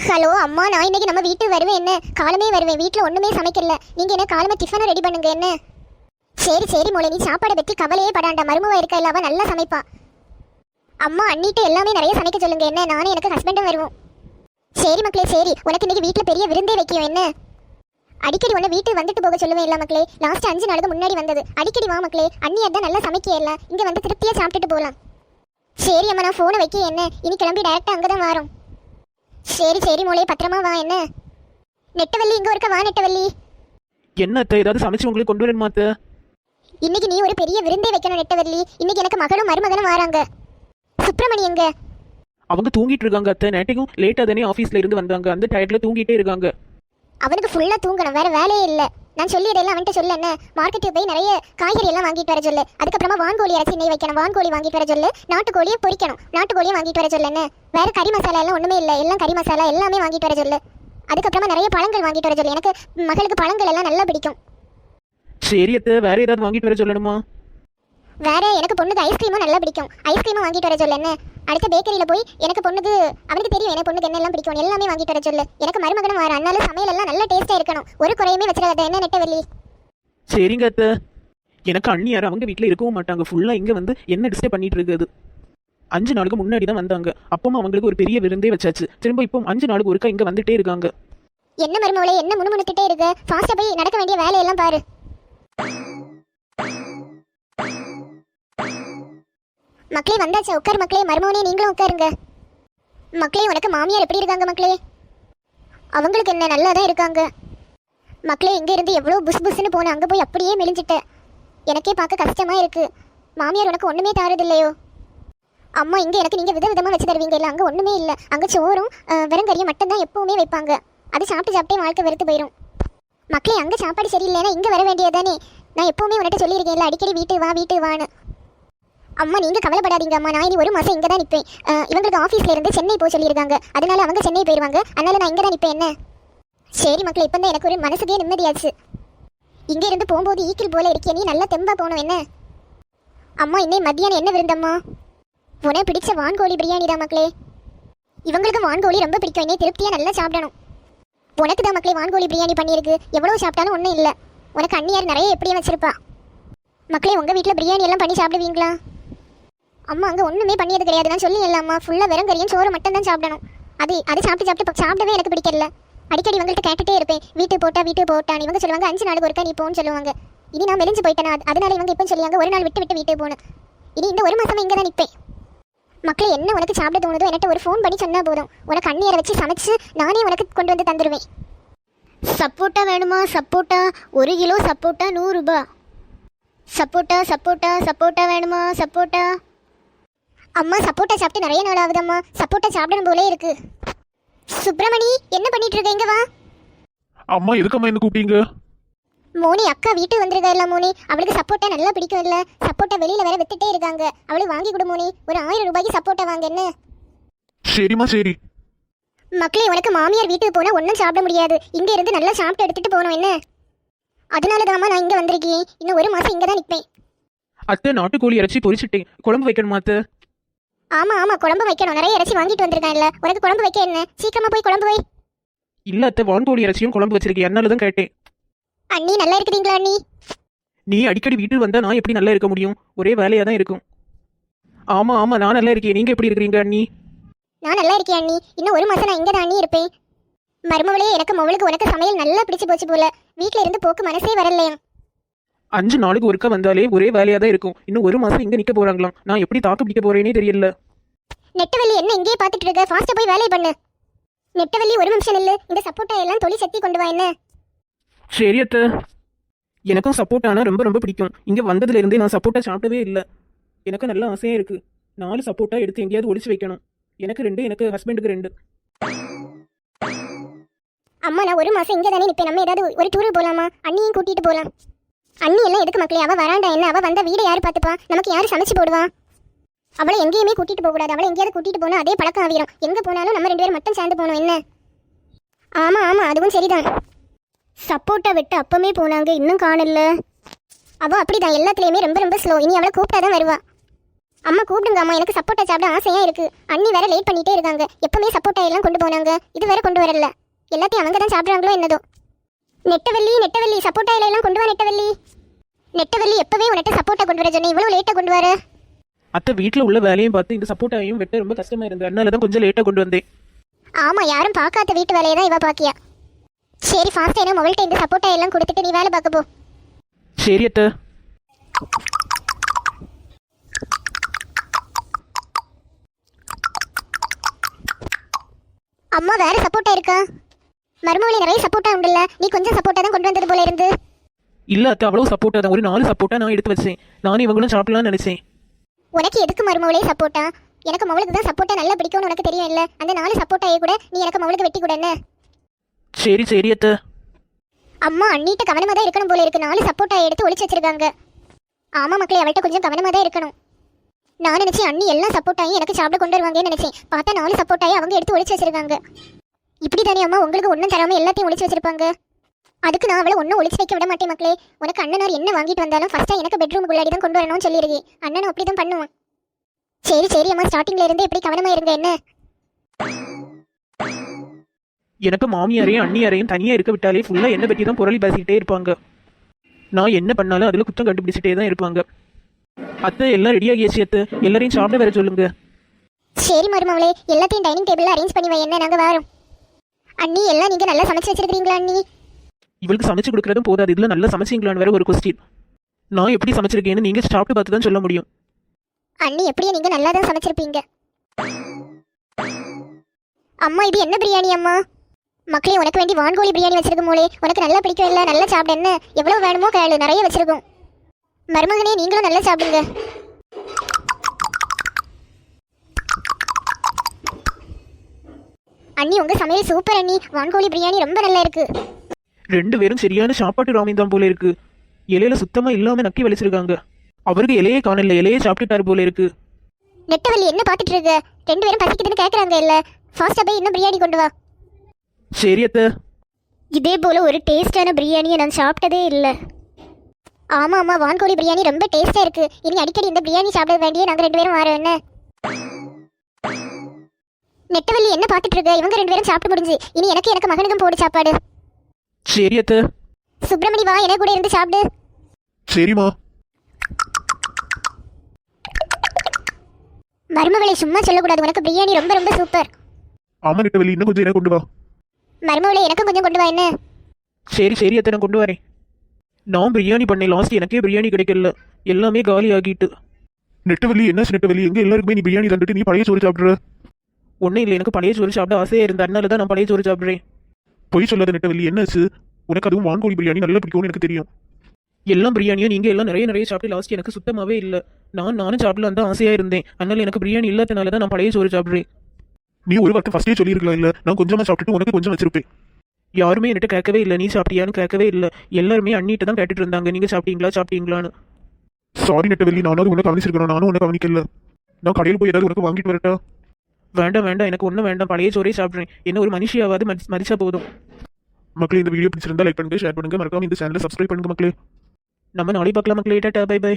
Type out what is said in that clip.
Hello அம்மா, நான் இன்னைக்கு நம்ம வீட்டுக்கு வருவேன். என்ன காலமே வருவேன். வீட்டில் ஒன்றுமே சமைக்கல. நீங்கள் என்ன காலமே டிஃபனை ரெடி பண்ணுங்க. என்ன சரி சரி மோளே, நீ சாப்பாடை பற்றி கவலையே படாண்டா. மருமவ இருக்கா இல்லை, அவள் நல்லா சமைப்பா. அம்மா அண்ணிட்டு எல்லாமே நிறைய சமைக்க சொல்லுங்க. என்ன நானும் எனக்கு ஹஸ்பண்டும் வருவோம். சரி மக்களே சரி. உனக்கு இன்னைக்கு வீட்டில் பெரிய விருந்தே வைக்கும். என்ன அடிக்கடி உன்னை வீட்டுக்கு வந்துட்டு போக சொல்லுவேன் இல்லை மக்களே. லாஸ்ட் 5 நாளுக்கு முன்னாடி வந்தது. அடிக்கடி வா மக்களே. அண்ணி அதான் நல்லா சமைக்க இல்லை, இங்கே வந்து திருப்தியாக சாப்பிட்டுட்டு போகலாம். சரி அம்மா, நான் ஃபோனை வைக்க. என்ன இனி கிளம்பி டேரெக்டாக அங்கே தான் வரோம். சரி சரி மோளே, பத்திரமா வா. என்ன நெட்டவள்ளி இங்கே இருக்க. வா நெட்டவள்ளி. என்ன அத்தை, ஏதாவது சமைச்சு உங்களுக்கு கொண்டு வரணுமா அத்தை? இன்னைக்கு நீ ஒரு பெரிய விருந்தே வைக்கணும் நெட்டவள்ளி. இன்னைக்கு எனக்கு மகளும் மருமகனும் வராங்க. சுப்பிரமணி எங்க? அவங்க தூங்கிட்டு இருக்காங்க அத்தை. நேட்டையும் லேட்டாக தானே ஆஃபீஸில் இருந்து வந்தாங்க. அந்த டயர்ட்ல தூங்கிட்டே இருக்காங்க. அவனுக்கு ஃபுல்லாக தூங்கணும், வேற வேலையே இல்லை. நான் சொல்லியதெல்லாம் அவன்கிட்ட சொல்ல. என்ன மார்க்கெட்டுக்கு போய் நிறைய காய்கறி எல்லாம் வாங்கிட்டு வர சொல்லு. அதுக்கப்புறமா வான்கோழி அரைச்சி நெய் வைக்கணும். வான்கோழி வாங்கிட்டு வர சொல்லு. நாட்டுக்கோழியை பொரிக்கணும். நாட்டுக்கோழியை வாங்கிட்டு வர சொல்லு. என்ன வேற கறி மசாலா எல்லாம் ஒன்றுமே இல்லை. எல்லாம் கறி மசாலா எல்லாமே வாங்கிட்டு வர சொல்லு. அதுக்கப்புறமா நிறைய பழங்கள் வாங்கிட்டு வர சொல்லு. எனக்கு மகளுக்கு பழங்கள் எல்லாம் நல்லா பிடிக்கும். சரி அத்தை, வேற ஏதாவது வாங்கிட்டு வர சொல்லணுமா? வேற எனக்கு பொண்ணுக்கு ஐஸ்கிரீமும் நல்லா பிடிக்கும். ஐஸ்கிரீமும் வாங்கிட்டு வர சொல்லு. என்ன அடுத்த பேக்கரியில் போய் எனக்கு பொண்ணுக்கு அவனுக்கு தெரியும் எனக்கு பொண்ணுக்கு என்னெல்லாம் பிடிக்கும். எல்லாமே வாங்கிட்டு வர சொல்லு. எனக்கு மருமகனும் வர. அதனால சமையல் எல்லாம் நல்ல டேஸ்ட்டாக இருக்கணும். ஒரு குறையுமே வச்சிடாத. என்ன நெட்டவள்ளி? சரிங்க அத்தை. எனக்கு அண்ணியார் அவங்க வீட்டில் இருக்கவும் மாட்டாங்க. ஃபுல்லாக இங்கே வந்து என்ன டிஸ்டர்ப் பண்ணிட்டு இருக்குது. 5 நாளுக்கு முன்னாடி தான் வந்தாங்க. அப்பவும் அவங்களுக்கு ஒரு பெரிய விருந்தே வச்சாச்சு. திரும்ப இப்போ 5 நாளுக்கு ஒருக்கா இங்கே வந்துட்டே இருக்காங்க. என்ன மருமவளே, என்ன முணுமுணுத்துட்டே இருக்கு? ஃபாஸ்ட்டாக போய் நடக்க வேண்டிய வேலையெல்லாம் பாரு. மக்களே வந்தாச்சா? உட்கார் மக்களே. மருமவனே நீங்களும் உட்காருங்க. மக்களே உனக்கு மாமியார் எப்படி இருக்காங்க மக்களே? அவங்களுக்கு என்ன, நல்லா தான் இருக்காங்க மக்களே. இங்கே இருந்து எவ்வளோ புஸ் புஸ்ன்னு போன, அங்கே போய் அப்படியே மெலிஞ்சிட்டேன். எனக்கே பார்க்க கஷ்டமா இருக்கு. மாமியார் உனக்கு ஒன்றுமே தாரதில்லையோ? அம்மா இங்கே எனக்கு நீங்கள் விதவிதமாக வச்சு தருவீங்க. இல்லை அங்கே ஒன்றுமே இல்லை. அங்கே சோறும் வெறுங்கறியும் மட்டும்தான் எப்பவுமே வைப்பாங்க. அது சாப்பிட்டு சாப்பிட்டே வாழ்க்கை வெறுத்து போயிடும். மக்களே அங்கே சாப்பாடு சரியில்லைன்னா இங்கே வர வேண்டியதானே? நான் எப்பவுமே உன்கிட்ட சொல்லியிருக்கேன் இல்லை, அடிக்கடி வீட்டு வான்னு. அம்மா நீங்கள் கவலைப்படாதீங்க அம்மா. நான் இனி 1 மாதம் இங்கே தான் நிற்பேன். இவங்களுக்கு ஆஃபீஸில் இருந்து சென்னை போக சொல்லியிருக்காங்க. அதனால அவங்க சென்னை போயிடுவாங்க. அதனால நான் இங்கே தான் நிற்பேன். என்ன சரி மக்களே, இப்போ தான் எனக்கு ஒரு மனசுக்கே நிம்மதியாச்சு. இங்கே இருந்து போகும்போது ஈக்கில் போல இருக்கே. நீ நல்லா தெம்பா போகணும். என்ன அம்மா இன்னை மத்தியானம் என்ன விருந்தம்மா? உனக்கு பிடிச்ச வான்கோழி பிரியாணி தான் மக்களே. இவங்களுக்கு வான்கோழி ரொம்ப பிடிக்கும். என்னை திருப்தியாக நல்லா சாப்பிடணும். உனக்கு தான் மக்களே வான்கோழி பிரியாணி பண்ணியிருக்கு. எவ்வளோ சாப்பிட்டாலும் ஒன்றும் இல்லை. உனக்கு அண்ணியார் நிறைய எப்படியும் வச்சிருப்பா. மக்களே உங்கள் வீட்டில் பிரியாணி எல்லாம் பண்ணி சாப்பிடுவீங்களா? அம்மா அங்கே ஒன்றுமே பண்ணியது கிடையாது. நான் சொல்லி இல்லாமா ஃபுல்லாக வெறும் கறியும் சோறு மட்டும் தான் சாப்பிடணும். அது சாப்பிடவே எனக்கு பிடிக்கல. அடிக்கடி இவங்கள்ட்ட கேட்டுகிட்டே இருப்பேன், வீட்டு போட்டான்னு. இவங்க சொல்லுவாங்க 5 நாளுக்கு ஒருக்கா நீ போன்னு சொல்லுவாங்க. இனி நான் மெலிஞ்சு போயிட்டேனா, அதனால இவங்க இப்போ சொல்லுவாங்க 1 நாள் விட்டு வீட்டுக்கு போகணும். இனி இந்த 1 மாதமா இங்கே தான் நிற்பேன். மக்களே என்ன உனக்கு சாப்பிட தோணுதோ என்கிட்ட ஒரு ஃபோன் பண்ணி சொன்னால் போதும். உனக்கு அண்ணியரை வச்சு சமைச்சு நானே உனக்கு கொண்டு வந்து தந்துடுவேன். சப்போட்டா வேணுமா? சப்போட்டா 1 கிலோ. சப்போட்டா 100 ரூபாய். சப்போட்டா வேணுமா? சப்போட்டா. அம்மா சப்போட்டா சாப்பிட்டு நிறைய நாள் ஆகுதம்மா. சப்போட்டா சாப்பிடணும் போலே இருக்கு. சுப்பிரமணி என்ன பண்ணிட்டு இருக்க? இங்க வா. அம்மா எதுக்கம்மா என்ன கூப்பிட்டீங்க? மோனி அக்கா வீட்டுக்கு வந்திருக்கா இல்ல மோனி? அவளுக்கு சப்போட்டா நல்லா பிடிக்கும் இல்ல? சப்போட்டா வெளியில வேற வித்துட்டே இருக்காங்க. அவளுக்கு வாங்கி கொடு மோனி. ஒரு 1000 ரூபாய்க்கு சப்போட்டா வாங்க. என்ன சரிம்மா சரி. மக்களே உனக்கு மாமியார் வீட்டுக்கு போனா ஒன்றும் சாப்பிட முடியாது. இங்க இருந்து நல்லா சாப்பிட்டு எடுத்துட்டு போகணும். என்ன அதனால தாம்மா நான் இங்க வந்திருக்கேன். இன்னும் 1 மாசம் இங்க தான் நிற்பேன். அத்தை நாட்டுக்கோழி இறைச்சி பொரிச்சிட்டேன். குழம்பு வைக்கணுமா அத்தை? ஆமா குழம்பு வைக்கணும். நிறைய இறைச்சி வாங்கிட்டு வந்திருக்கேன் இல்ல, உனக்கு குழம்பு வைக்க என்ன? சீக்கிரமா போய் குழம்பு வை. இல்ல அத்தை, வான்கோழி இறைச்சியும் குழம்பு வச்சிருக்கேன். அதனால தான் கேட்டேன். அண்ணி நல்லா இருக்கிறீங்களா அண்ணி? நீ அடிக்கடி வீட்டுக்கு வந்தா நான் எப்படி நல்லா இருக்க முடியும்? ஒரே வேலையா தான் இருக்கும். ஆமா நான் நல்லா இருக்கேன். நீங்க எப்படி இருக்கிறீங்க அண்ணி? நான் நல்லா இருக்கேன் அண்ணி. இன்னும் 1 மாசம் நான் இங்க தான் அண்ணி இருப்பேன். மருமவளே எனக்கு மவளுக்கு உனக்கு சமையல் நல்லா பிடிச்சு போச்சு போல. வீட்டுல இருந்து போக்கு மனசே வரலையா? 5 நாளுக்கு ஒருக்கா வந்தாலே ஒரே வேலையா தான் இருக்கும். இன்னும் 1 மாசம் இங்க நிக்க போறாங்களாம். நான் எப்படி தாக்கு பிடிக்க போறேனே தெரியல. நெட்டவள்ளி என்ன இங்கேயே பார்த்துட்டு இருக்க? ஃபாஸ்டா போய் வேலையை பண்ணு. நெட்டவள்ளி 1 நிமிஷம் நில்லு. இந்த சப்போட்டா எல்லாம் தொளி சத்தி கொண்டு வா. என்ன சரி அத்தை. எனக்கும் சப்போட்டானா ரொம்ப ரொம்ப பிடிக்கும். இங்க வந்ததுல இருந்தே நான் சப்போட்டா சாப்பிடவே இல்லை. எனக்கு நல்ல ஆசையா இருக்கு. 4 சப்போட்டா எடுத்து எங்கேயாவது ஒளிச்சு வைக்கணும். எனக்கு 2, எனக்கு ஹஸ்பண்டுக்கு 2. அம்மா நான் 1 மாசம் இங்க தானே நிற்பேன். நம்ம ஏதாவது ஒரு டூருக்கு போலாமா? அண்ணியும் கூட்டிட்டு போலாம். அண்ணி எல்லாம் எதுக்கு மக்களே? அவ வராண்டா என்ன? அவ வந்த வீடை யாரு பார்த்துப்பா? நமக்கு யாரு சமைச்சு போடுவா? அவளை எங்கேயுமே கூட்டிட்டு போக கூடாது. அவளை எங்கேயாவது கூட்டிட்டு போனா அதே பழக்கம் ஆகிரும். எங்க போனாலும் நம்ம 2 பேரும் மட்டும் சேர்ந்து போகணும். என்ன ஆமா அதுவும் சரிதான். சப்போட்டா விட்டு அப்பமே போனாங்க, இன்னும் காணல. அவ அப்படிதான் எல்லாத்துலயுமே ரொம்ப ரொம்ப ஸ்லோ. இனி அவளை கூப்பிட்டாதான் வருவா. அம்மா கூப்பிடுங்க அம்மா, எனக்கு சப்போட்டா சாப்பிட ஆசையா இருக்கு. அண்ணி வேற லேட் பண்ணிட்டே இருக்காங்க. எப்பவுமே சப்போட்டா எல்லாம் கொண்டு போனாங்க, இது வேற கொண்டு வரல. எல்லாத்தையும் அவங்க தான் சாப்பிட்றாங்களோ என்னதோ. நெட்டவள்ளி நெட்டவள்ளி சப்போட்டா இலையெல்லாம் கொண்டு வா நெட்டவள்ளி. நெட்டவள்ளி எப்பவே உன்கிட்ட சப்போட்டா கொண்டு வர சொன்னேன், இவ்வளவு லேட்டா கொண்டு வர? அத்தை வீட்டில் உள்ள வேலையும் பார்த்து இந்த சப்போட்டாவையும் வெட்ட ரொம்ப கஷ்டமா இருந்தது, அதனால தான் கொஞ்சம் லேட்டாக கொண்டு வந்தேன். ஆமா, யாரும் பார்க்காத வீட்டு வேலையை தான் இவ பாக்கியா. சரி ஃபாஸ்டா என்ன மொபைல்கிட்ட இந்த சப்போட்டா எல்லாம் கொடுத்துட்டு நீ வேலை பார்க்க போ. சரி அத்தை. அம்மா வேற சப்போட்டா இருக்கா? மருமகளே நிறைய சப்போட்டா உண்டுல்ல, நீ கொஞ்சம் சப்போட்டா தான் கொண்டு வந்தது போல இருந்து. இல்ல அத்தை, அவ்வளவு சப்போட்டா தான், ஒரு 4 சப்போட்டா நான் எடுத்து வச்சேன். நானும் இவங்களும் சாப்பிடலாம்னு நினைச்சேன். உனக்கு எதுக்கு மருமகளே சப்போட்டா? எனக்கு மவளுக்கு தான் சப்போட்டா நல்லா பிடிக்கும்னு உனக்கு தெரியும் இல்ல? அந்த 4 சப்போட்டாயை கூட நீ எனக்கு மவளுக்கு வெட்டி கூட என்ன? சரி சரி அத்தை. அம்மா அண்ணிட்ட கவனமா தான் இருக்கணும் போல இருக்கு, 4 சப்போட்டா எடுத்து ஒளிச்சு வச்சிருக்காங்க. ஆமா மக்களே, அவள்கிட்ட கொஞ்சம் கவனமா தான் இருக்கணும். நான் நினைச்சேன் அண்ணி எல்லா சப்போட்டாயும் எனக்கு சாப்பிட கொண்டு வருவாங்கன்னு நினைச்சேன். பார்த்தா 4 சப்போட்டாயை அவங்க எடுத்து ஒளிச்சு வச்சிருக்காங்க. இப்படி தானே அம்மா உங்களுக்கு ஒன்றும் தராம எல்லாத்தையும் ஒளிச்சு வச்சிருப்பாங்க? அதுக்கு நான் அவளை ஒன்றும் ஒளிச்சு வைக்க விட மாட்டேன் மக்களே. உனக்கு அண்ணனார் என்ன வாங்கிட்டு வந்தாலும் ஃபர்ஸ்டா எனக்கு பெட்ரூமுக்குள்ளாடி தான் கொண்டு வரணும்னு சொல்லியிருக்கேன். அண்ணனும் அப்படி தான் பண்ணுவான். சரி சரி அம்மா, ஸ்டார்டிங்ல இருந்து எப்படி கவனமா இருங்க என்ன? எனக்கு மாமியாரையும் அண்ணியாரையும் தனியா இருக்க விட்டாலே ஃபுல்லா என்ன பற்றி தான் புரளி பேசிக்கிட்டே இருப்பாங்க. நான் என்ன பண்ணாலும் அதுல குற்றம் கண்டுபிடிச்சிட்டே தான் இருப்பாங்க. அத்தை எல்லாம் ரெடி ஆகியாச்சு அத்தை, எல்லாரையும் சாப்பிட வர சொல்லுங்க. சரி மருமவளே, எல்லாத்தையும் டைனிங் டேபிள்ல அரேஞ்ச் பண்ணி வை, என்ன நாங்க வரோம். அண்ணி எல்லாம் நீங்க நல்லா சமைச்சு வச்சிருக்கீங்களா அண்ணி? இவளுக்கு சமைச்சு கொடுக்கறதும் போதாது, இதுல நல்லா சமைச்சிங்களான்னு வேற ஒரு கொஸ்டின். நான் எப்படி சமைச்சிருக்கேன்னு நீங்க சாப்பிட்டு பார்த்து தான் சொல்ல முடியும். அண்ணி எப்படியே நீங்க நல்லா தான் சமைச்சிருப்பீங்க. அம்மா இது என்ன பிரியாணி அம்மா? மக்களே உனக்கு வேண்டி வான்கோழி பிரியாணி வச்சிருக்கும் போலே, உனக்கு நல்லா பிடிக்கும் இல்ல? நல்லா சாப்பிட என்ன, எவ்வளவு வேணுமோ கேளு, நிறைய வச்சிருக்கோம். மருமகனே நீங்களும் நல்லா சாப்பிடுங்க. அண்ணி உங்க சமையல் சூப்பர் அண்ணி, வான்கோழி பிரியாணி ரொம்ப நல்லா இருக்கு. 2 பேரும் சரியான சாப்பாட்டு ராமி தான் போல இருக்கு. இலையில சுத்தமா இல்லாம நக்கி வலிச்சிருக்காங்க. அவருக்கு இலையே காணல, இலையே சாப்பிட்டுட்டாரு போல இருக்கு. நெட்டவள்ளி என்ன பாத்துட்டு இருக்க? 2 பேரும் பசிக்குதுன்னு கேக்குறாங்க இல்ல? ஃபாஸ்டா போய் இன்னும் பிரியாணி கொண்டு வா. சரி அத்தை. இதே போல ஒரு டேஸ்டான பிரியாணியை நான் சாப்பிட்டதே இல்லை. ஆமா ஆமா, வான்கோழி பிரியாணி ரொம்ப டேஸ்டா இருக்கு. இனி அடிக்கடி இந்த பிரியாணி சாப்பிட வேண்டிய நாங்க 2 பேரும் வரோம் என்ன? நெட்டவள்ளி என்ன பாத்துட்டு இருக்க? இவங்க 2 பேரும் சாப்பிட்டு முடிஞ்சு, இனி எனக்கு மகனுக்கும் போடு சாப்பாடு. சரி அத்தை. சுப்பிரமணி வா, என்ன கூட இருந்து சாப்பிடு. சரிம்மா. மருமகளை சும்மா சொல்லக்கூடாது, உனக்கு பிரியாணி ரொம்ப ரொம்ப சூப்பர். ஆமா நெட்டவள்ளி, இன்னும் கொஞ்சம் கொண்டு வா. மருமகளை எனக்கும் கொஞ்சம் கொண்டு வா என்ன? சரி சரி அத்தை, நான் கொண்டு வரேன். நான் பிரியாணி பண்ணேன், லாஸ்ட் எனக்கே பிரியாணி கிடைக்கல, எல்லாமே காலி ஆகிட்டு. நெட்டவள்ளி என்ன நெட்டவள்ளி, எங்க எல்லாருக்குமே நீ பிரியாணி தந்துட்டு நீ பழைய சோறு சாப்பிடுற? ஒன்றும் இல்லை, எனக்கு பழைய சோறு சாப்பிட ஆசையாக இருந்த, அதனால தான் நான் பழைய சோறு சாப்பிட்றேன். பொய் சொல்லாத நெட்டவள்ளி, என்னாச்சு? உனக்கு அதுவும் வான்கோழி பிரியாணி நல்லா பிடிக்கும்னு எனக்கு தெரியும். எல்லாம் பிரியாணியும் நீங்கள் எல்லாம் நிறைய சாப்பிட்டு லாஸ்ட் எனக்கு சுத்தமாகவே இல்லை. நானும் சாப்பிடலாம் தான் ஆசையாக இருந்தேன், அதனால எனக்கு பிரியாணி இல்லாதனால தான் நான் பழைய சோறு சாப்பிட்றேன். நீ ஒரு வார்த்தை ஃபர்ஸ்டே சொல்லியிருக்கலாம் இல்ல? நான் கொஞ்சமா சாப்பிட்டுட்டு உனக்கு கொஞ்சம் வச்சிருப்பேன். யாருமே என்கிட்ட கேட்கவே இல்லை, நீ சாப்பிட்டியான்னு கேட்கவே இல்லை. எல்லாருமே அண்ணிட்ட தான் கேட்டுட்டு இருந்தாங்க, நீங்கள் சாப்பிட்டீங்களான்னு. சாரி நெட்டவள்ளி, நானும் உனக்கு கவனிச்சிருக்கணும், நானும் உனக்கு கவனிக்கல. நான் கடையில் போய் ஏதாவது உனக்கு வாங்கிட்டு வரட்டா? வேண்டாம், எனக்கு ஒன்றும் வேண்டாம், பழைய சோறே சாப்பிட்றேன். என்ன ஒரு மனுஷியாவது மதிச்சா போதும். மக்களே இந்த வீடியோ பிடிச்சிருந்தா லைக் பண்ணுங்க, ஷேர் பண்ணுங்க, மறக்காம இந்த சேனலை சப்ஸ்கிரைப் பண்ணுங்க மக்களே. நம்ம நாளை பார்க்கலாம் மக்களே. Tata, bye by.